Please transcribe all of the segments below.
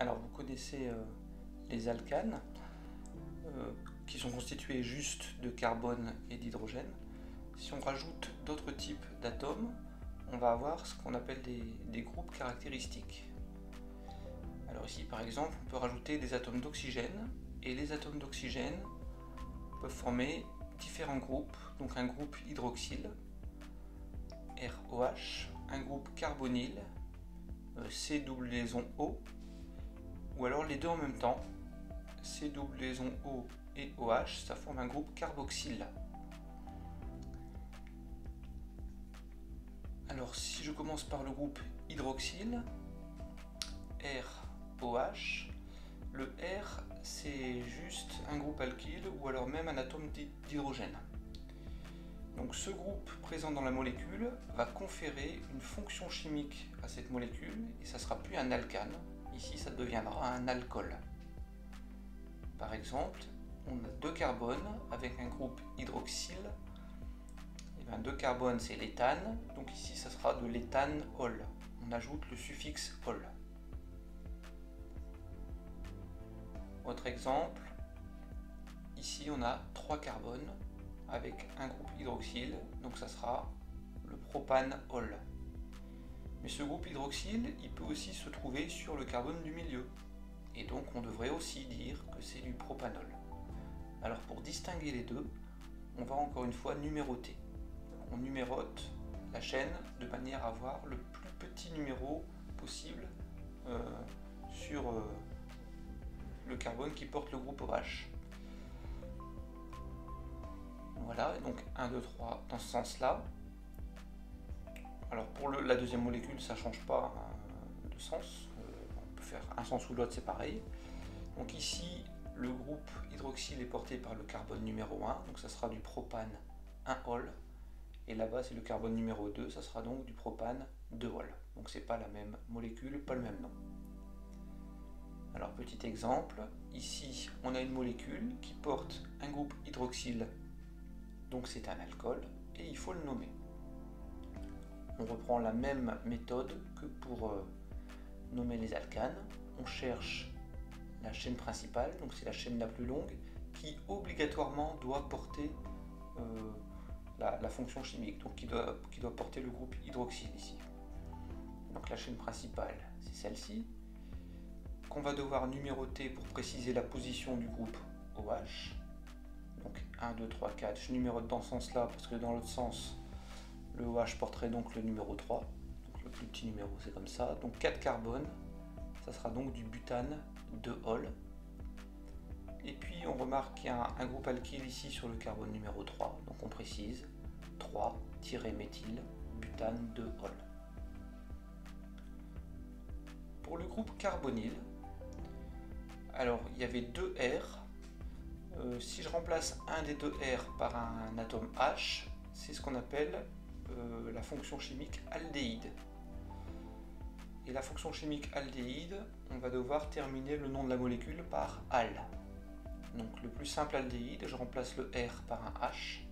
Alors vous connaissez les alcanes qui sont constitués juste de carbone et d'hydrogène. Si on rajoute d'autres types d'atomes, on va avoir ce qu'on appelle des groupes caractéristiques. Alors ici par exemple on peut rajouter des atomes d'oxygène, et les atomes d'oxygène peuvent former différents groupes, donc un groupe hydroxyle, ROH, un groupe carbonyle, C double liaison O, ou alors les deux en même temps, C double liaison O et OH, ça forme un groupe carboxyle. Alors si je commence par le groupe hydroxyle, ROH, le R c'est juste un groupe alkyle ou alors même un atome d'hydrogène. Donc ce groupe présent dans la molécule va conférer une fonction chimique à cette molécule et ça ne sera plus un alcane, ici ça deviendra un alcool. Par exemple, on a deux carbones avec un groupe hydroxyle. Et bien 2 carbones c'est l'éthane, donc ici ça sera de l'éthanol. On ajoute le suffixe ol. Autre exemple, ici on a 3 carbones avec un groupe hydroxyle, donc ça sera le propanol. Mais ce groupe hydroxyle, il peut aussi se trouver sur le carbone du milieu. Et donc on devrait aussi dire que c'est du propanol. Alors pour distinguer les deux, on va encore une fois numéroter. On numérote la chaîne de manière à avoir le plus petit numéro possible sur le carbone qui porte le groupe OH. Voilà, donc 1, 2, 3 dans ce sens-là. Alors pour la deuxième molécule, ça ne change pas de sens. On peut faire un sens ou l'autre, c'est pareil. Donc ici, le groupe hydroxyle est porté par le carbone numéro 1, donc ça sera du propane 1-ol. Et là-bas, c'est le carbone numéro 2, ça sera donc du propane 2-ol. Donc c'est pas la même molécule, pas le même nom. Alors petit exemple, ici on a une molécule qui porte un groupe hydroxyle, donc c'est un alcool, et il faut le nommer. On reprend la même méthode que pour nommer les alcanes. On cherche la chaîne principale, donc c'est la chaîne la plus longue, qui obligatoirement doit porter la fonction chimique, donc qui doit porter le groupe hydroxyle ici. Donc la chaîne principale, c'est celle-ci, qu'on va devoir numéroter pour préciser la position du groupe OH. Donc 1, 2, 3, 4, je numérote dans ce sens-là, parce que dans l'autre sens, le OH porterait donc le numéro 3, donc le plus petit numéro c'est comme ça, donc 4 carbones, ça sera donc du butane 2-ol. Et puis on remarque qu'il y a un groupe alkyle ici sur le carbone numéro 3, donc on précise 3-méthyl butane 2-ol. Pour le groupe carbonyle, alors il y avait 2 R. Si je remplace un des 2 R par un atome H, c'est ce qu'on appelle la fonction chimique aldéhyde. Et la fonction chimique aldéhyde, on va devoir terminer le nom de la molécule par al. Donc le plus simple aldéhyde, je remplace le R par un H.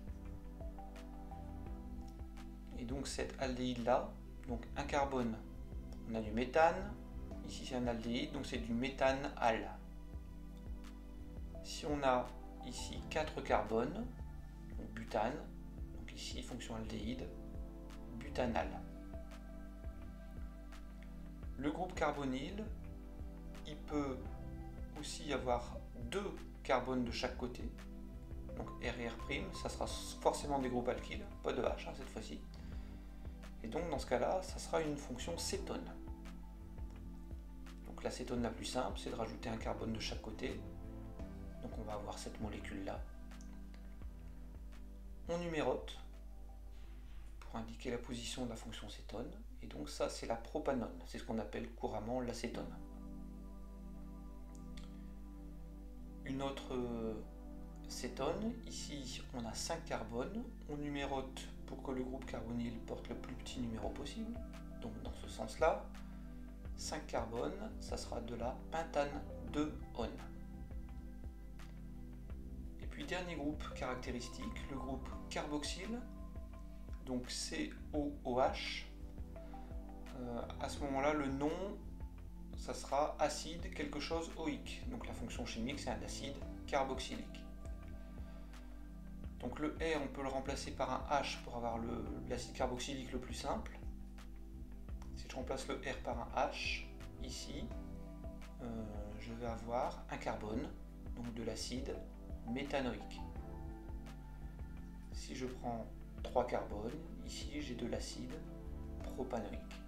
Et donc cet aldéhyde là, donc un carbone, on a du méthane, ici c'est un aldéhyde, donc c'est du méthanal. Si on a ici 4 carbones, donc butane, donc ici fonction aldéhyde, butanal. Le groupe carbonyle, il peut aussi y avoir 2 carbones de chaque côté, donc R et R', ça sera forcément des groupes alkyles, pas de H cette fois-ci. Et donc dans ce cas-là, ça sera une fonction cétone. Donc la cétone la plus simple, c'est de rajouter un carbone de chaque côté. Donc on va avoir cette molécule-là. On numérote pour indiquer la position de la fonction cétone. Et donc ça, c'est la propanone. C'est ce qu'on appelle couramment l'acétone. Une autre cétone, ici on a 5 carbones. On numérote pour que le groupe carbonyle porte le plus petit numéro possible. Donc dans ce sens-là, 5 carbones, ça sera de la pentane 2-one. Et puis dernier groupe caractéristique, le groupe carboxyle, donc COOH. À ce moment-là, le nom ça sera acide quelque chose OIC. Donc la fonction chimique, c'est un acide carboxylique. Donc le R, on peut le remplacer par un H pour avoir l'acide carboxylique le plus simple. Si je remplace le R par un H, ici, je vais avoir un carbone, donc de l'acide méthanoïque. Si je prends 3 carbones, ici j'ai de l'acide propanoïque.